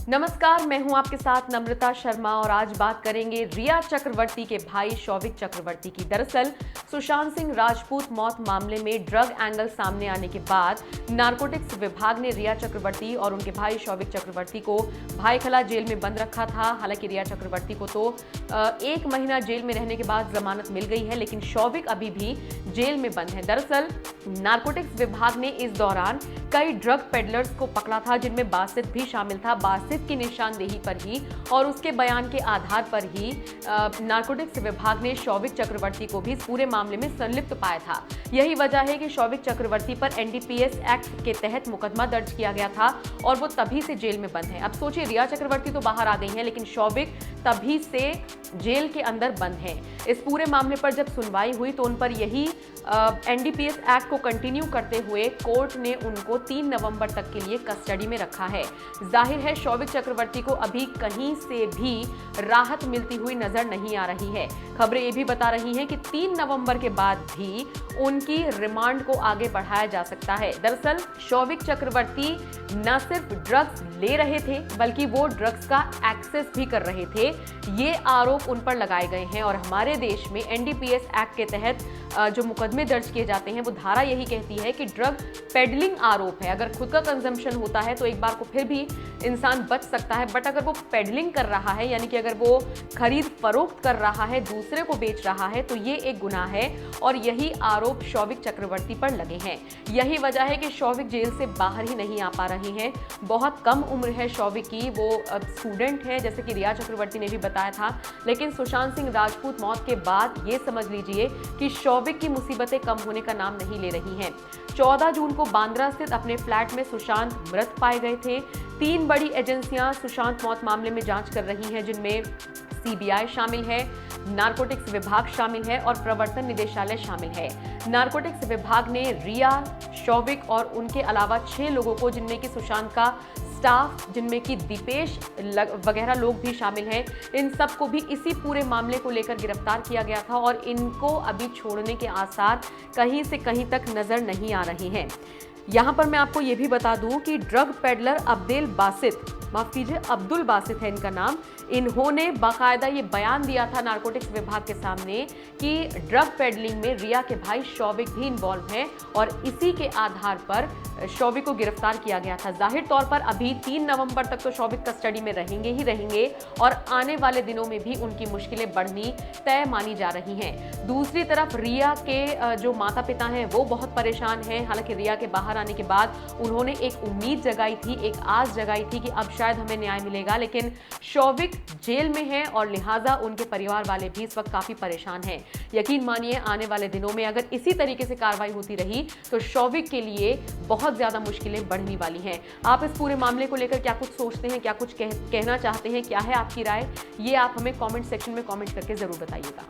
नमस्कार, मैं हूं आपके साथ नम्रता शर्मा और आज बात करेंगे रिया चक्रवर्ती के भाई शौविक चक्रवर्ती की। दरअसल सुशांत सिंह राजपूत मौत मामले में ड्रग एंगल सामने आने के बाद नारकोटिक्स विभाग ने रिया चक्रवर्ती और उनके भाई शौविक चक्रवर्ती को भायखला जेल में बंद रखा था। हालांकि रिया चक्रवर्ती को तो 1 महीना जेल में रहने के बाद जमानत मिल गई है, लेकिन शौविक अभी भी जेल में बंद है। दरअसल नारकोटिक्स विभाग ने इस दौरान कई ड्रग पेडलर्स को पकड़ा था, जिनमें बासित भी शामिल था। बासित की निशानदेही पर ही और उसके बयान के आधार पर ही नारकोटिक्स विभाग ने शौविक चक्रवर्ती को भी इस पूरे मामले में संलिप्त पाया था। यही वजह है कि शौविक चक्रवर्ती पर एनडीपीएस एक्ट के तहत मुकदमा दर्ज किया गया था और वो तभी से जेल में बंद है। अब सोचिए, रिया चक्रवर्ती तो बाहर आ गई हैं, लेकिन शौविक तभी से जेल के अंदर बंद है। इस पूरे मामले पर जब सुनवाई हुई तो उन पर यही एनडीपीएस एक्ट को कंटिन्यू करते हुए कोर्ट ने उनको 3 नवंबर तक के लिए कस्टडी में रखा है। जाहिर है शौविक चक्रवर्ती को अभी कहीं से भी राहत मिलती हुई नजर नहीं आ रही है। खबरें ये भी बता रही हैं कि 3 नवंबर के बाद भी उनकी रिमांड को आगे बढ़ाया जा सकता है। दरअसल शौविक चक्रवर्ती न सिर्फ ड्रग्स ले रहे थे, बल्कि वो ड्रग्स का एक्सेस भी कर रहे थे। ये आरोप उन पर लगाए गए हैं और हमारे देश में एनडीपीएस एक्ट के तहत जो मुकदमे दर्ज किए जाते हैं वो धारा यही कहती है कि ड्रग पेडलिंग आरोप है। अगर खुद का कंजम्पशन होता है तो एक बार को फिर भी इंसान बच सकता है, बट अगर वो पेडलिंग कर रहा है, यानी कि अगर वो खरीद फरोख्त कर रहा है, दूसरे को बेच रहा है, तो ये एक गुनाह है और यही आरोप शौविक चक्रवर्ती पर लगे हैं। यही वजह है कि शौविक जेल से बाहर ही नहीं आ पा रहे हैं। बहुत कम उम्र है शौविक की, वो स्टूडेंट है जैसे कि रिया चक्रवर्ती ने भी बताया था। लेकिन सुशांत सिंह राजपूत मौत के बाद ये समझ लीजिए कि शौविक की मुसीबतें कम होने का नाम नहीं ले रही हैं। 14 जून को बांद्रा स्थित अपने फ्लैट में सुशांत मृत पाए गए थे। 3 बड़ी एजेंसियां सुशांत मौत मामले में जांच कर रही हैं, जिनमें सीबीआई शामिल है, नारकोटिक्स विभाग शामिल है और प्रवर्तन निदेशालय शामिल है। नारकोटिक्स विभाग ने रिया, शौविक और उनके अलावा 6 लोगों को, जिनमें कि सुशांत का स्टाफ, जिनमें कि दीपेश वगैरह लोग भी शामिल हैं, इन सबको भी इसी पूरे मामले को लेकर गिरफ्तार किया गया था और इनको अभी छोड़ने के आसार कहीं से कहीं तक नजर नहीं आ रहे हैं। यहाँ पर मैं आपको ये भी बता दूं कि ड्रग पेडलर अब्दुल बासित है इनका नाम। इन्होंने बाकायदा ये बयान दिया था नारकोटिक्स विभाग के सामने कि ड्रग पेडलिंग में रिया के भाई शौविक भी इन्वॉल्व हैं और इसी के आधार पर शौविक को गिरफ्तार किया गया था। जाहिर तौर पर अभी 3 नवंबर तक तो शौविक कस्टडी में रहेंगे ही रहेंगे और आने वाले दिनों में भी उनकी मुश्किलें बढ़नी तय मानी जा रही हैं। दूसरी तरफ रिया के जो माता पिता हैं वो बहुत परेशान हैं। हालांकि रिया के बाहर आने के बाद उन्होंने एक उम्मीद जगाई थी, एक आस जगाई थी कि अब शायद हमें न्याय मिलेगा, लेकिन शौविक जेल में है और लिहाजा उनके परिवार वाले भी इस वक्त काफी परेशान हैं। यकीन मानिए आने वाले दिनों में अगर इसी तरीके से कार्रवाई होती रही तो शौविक के लिए बहुत ज्यादा मुश्किलें बढ़ने वाली हैं। आप इस पूरे मामले को लेकर क्या कुछ सोचते हैं, क्या कुछ कहना चाहते हैं, क्या है आपकी राय, ये आप हमें कमेंट सेक्शन में कमेंट करके जरूर बताइएगा।